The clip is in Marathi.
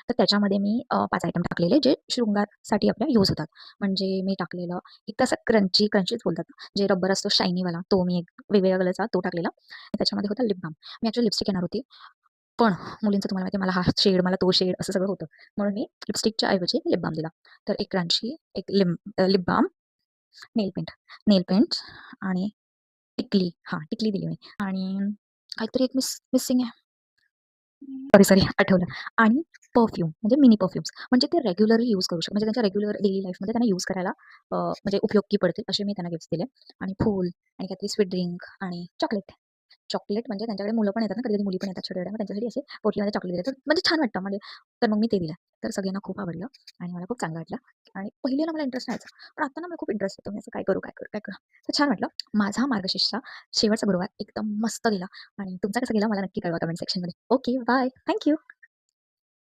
तर त्याच्यामध्ये मी 5 आयटम टाकलेले जे शृंगारसाठी आपल्या यूज होतात. म्हणजे मी टाकलेलं एक तसं क्रंचीच बोलतात ना, जे रबर असतो शायनीवाला तो मी एक वेगवेगळ्या कलरचा तो टाकलेला. त्याच्यामध्ये होता लिप बाल्म. मी ॲक्चुअली लिपस्टिक घेणार होती. पण मुलींचं तुम्हाला माहिती आहे मला हा शेड, मला तो शेड असं सगळं होतं. म्हणून मी लिपस्टिकच्या ऐवजी लिप बाल्म दिला. तर एक क्रंची, एक लिप बाल्म, नेल पेंट नेल पेंट आणि हां, टिकली दिली मी आणि काहीतरी एक मिसिंग आहे. सॉरी, आठवलं. आणि परफ्यूम म्हणजे मिनी परफ्यूम्स म्हणजे ते रेग्युलरली यूज करू शकतो. म्हणजे त्यांच्या रेग्युलर डेली लाईफमध्ये त्यांना यूज करायला म्हणजे उपयोगी पडतील असे मी त्यांना गिफ्ट्स दिले. आणि फूल आणि काहीतरी स्वीट ड्रिंक आणि चॉकलेट. चॉकलेट म्हणजे त्यांच्याकडे मुलं पण येतात ना, कधी-कधी मुली पण येतात छोट्या-छोट्या. मग त्यांच्यासाठी असे पोटलीमध्ये चॉकलेट दिले, तर म्हणजे छान वाटतं. म्हणजे तर मग मी ते दिलं. तर सगळ्यांना खूप आवडलं आणि मला खूप चांगलं वाटलं. आणि पहिलेला मला इंटरेस्ट नव्हता. पण आता ना मला खूप इंटरेस्ट येतो. मी असं काय करू, काय करू, काय करू? तर छान वाटलं. माझा मार्गशीर्षचा शेवटचा गुरुवार एकदम मस्त गेला आणि तुमचा कसा गेला मला नक्की कळवा कमेंट सेक्शनमध्ये. Okay, bye. थँक